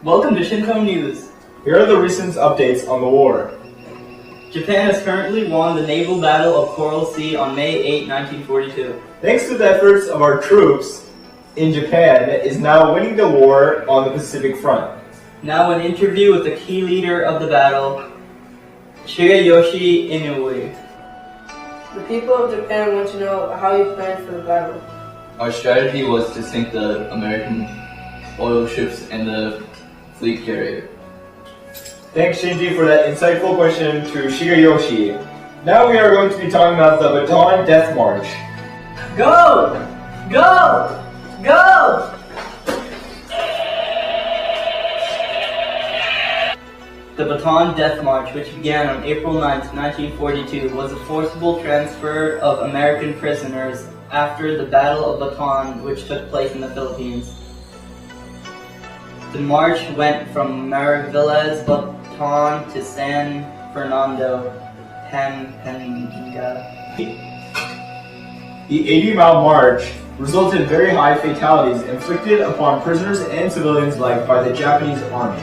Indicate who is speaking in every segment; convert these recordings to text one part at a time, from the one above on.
Speaker 1: Welcome to Shinto News.
Speaker 2: Here are the recent updates on the war.
Speaker 1: Japan has currently won the naval battle of Coral Sea on May 8, 1942.
Speaker 2: Thanks to the efforts of our troops in Japan is now winning the war on the Pacific Front.
Speaker 1: Now an interview with the key leader of the battle, Shigeyoshi Inoue.
Speaker 3: The people of Japan want to know how you planned for the battle.
Speaker 4: Our strategy was to sink the American oil ships and the fleet carrier.
Speaker 2: Thanks, Shinji, for that insightful question to Shigeyoshi. Now we are going to be talking about the Bataan Death March.
Speaker 1: Go! Go! Go! The Bataan Death March, which began on April 9, 1942, was a forcible transfer of American prisoners after the Battle of Bataan, which took place in the Philippines. The march went from Mariveles, Bataan to San Fernando, Pampanga.
Speaker 2: The 80-mile march resulted in very high fatalities inflicted upon prisoners and civilians alike by the Japanese army.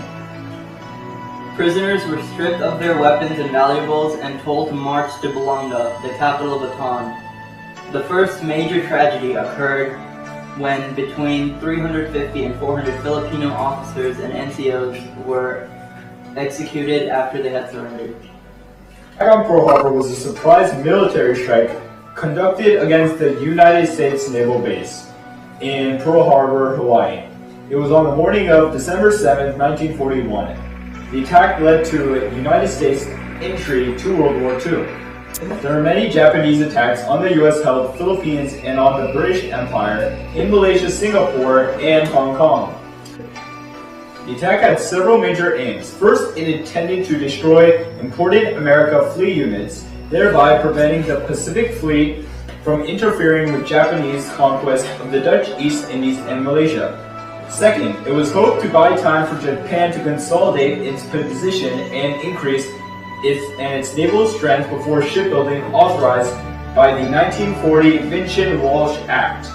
Speaker 1: Prisoners were stripped of their weapons and valuables and told to march to Balanga, the capital of Bataan. The first major tragedy occurred when between 350 and 400 Filipino officers and NCOs were executed after they had surrendered.
Speaker 2: Attack on Pearl Harbor was a surprise military strike conducted against the United States Naval Base in Pearl Harbor, Hawaii. It was on the morning of December 7, 1941. The attack led to United States entry to World War II. There were many Japanese attacks on the US-held Philippines and on the British Empire, in Malaysia, Singapore, and Hong Kong. The attack had several major aims. First, it intended to destroy important American fleet units, thereby preventing the Pacific Fleet from interfering with Japanese conquest of the Dutch East Indies and Malaysia. Second, it was hoped to buy time for Japan to consolidate its position and increase its naval strength before shipbuilding authorized by the 1940 Vincent-Walsh Act.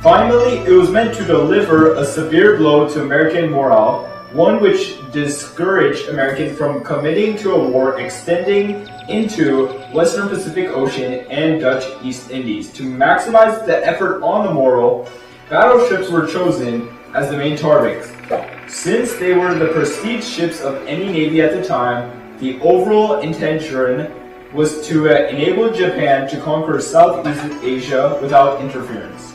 Speaker 2: Finally, it was meant to deliver a severe blow to American morale, one which discouraged Americans from committing to a war extending into Western Pacific Ocean and Dutch East Indies. To maximize the effort on the morale, battleships were chosen as the main targets. Since they were the prestige ships of any navy at the time, the overall intention was to enable Japan to conquer Southeast Asia without interference.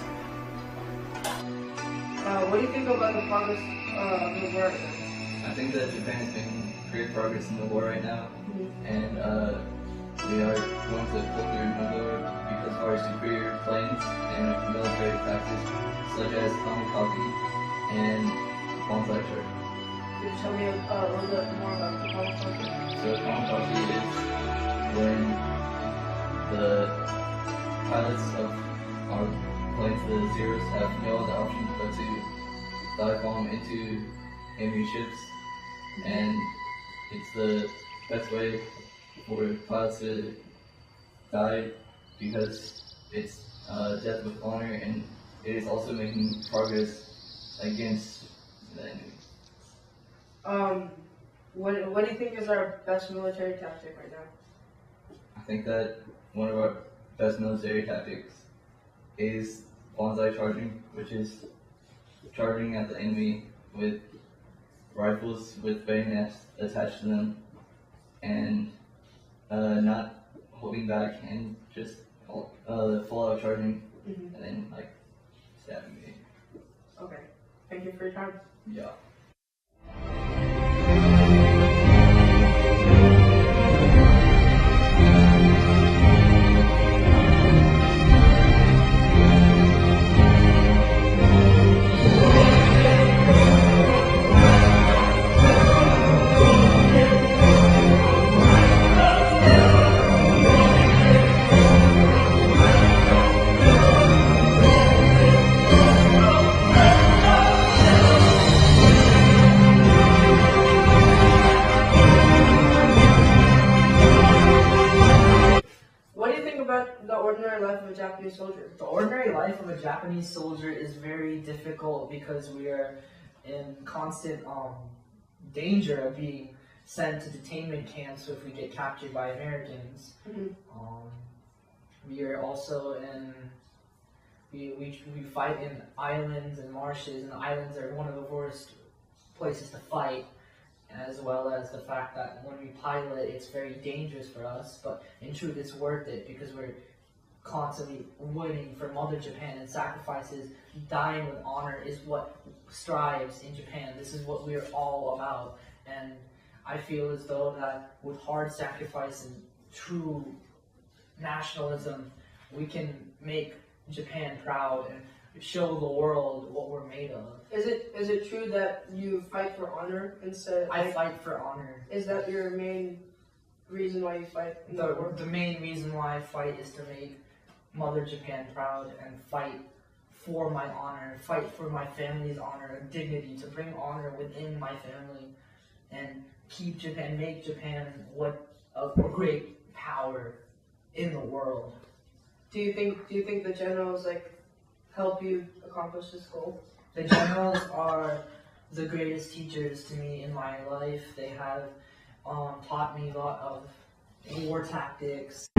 Speaker 3: What do you think about the progress of the war?
Speaker 4: I think that Japan is making great progress in the war right now, and we are going to quickly remember because of our superior planes and military tactics such as kamikaze and bonsai charge.
Speaker 3: Could you tell me a little bit more about the kamikaze?
Speaker 4: So kamikaze is when the pilots of our planes, the Zeros, have no other option but to dive bomb into enemy ships, and it's the best way for pilots to die because it's death with honor, and it is also making progress against the enemy.
Speaker 3: What do you think is our best military tactic right now?
Speaker 4: I think that one of our best military tactics is bonsai charging, which is charging at the enemy with rifles with bayonets attached to them and not holding back and just full out charging and then like stabbing me.
Speaker 3: Okay. Thank you for your time.
Speaker 4: Yeah.
Speaker 3: The ordinary life of a Japanese soldier.
Speaker 5: The ordinary life of a Japanese soldier is very difficult because we are in constant danger of being sent to detainment camps if we get captured by Americans. We are also in, we fight in islands and marshes, and the islands are one of the worst places to fight, as well as the fact that when we pilot, it's very dangerous for us, but in truth it's worth it because we're constantly winning for Mother Japan, and sacrifices, dying with honor is what strives in Japan. This is what we're all about, and I feel as though that with hard sacrifice and true nationalism, we can make Japan proud and show the world what we're made of.
Speaker 3: Is it true that you fight for honor instead?
Speaker 5: I fight for honor.
Speaker 3: Is that your main reason why you fight in the war?
Speaker 5: The main reason why I fight is to make Mother Japan proud and fight for my honor, fight for my family's honor and dignity, to bring honor within my family and keep Japan, make Japan what a great power in the world.
Speaker 3: Do you think the generals help you accomplish this goal?
Speaker 5: The generals are the greatest teachers to me in my life. They have taught me a lot of war tactics.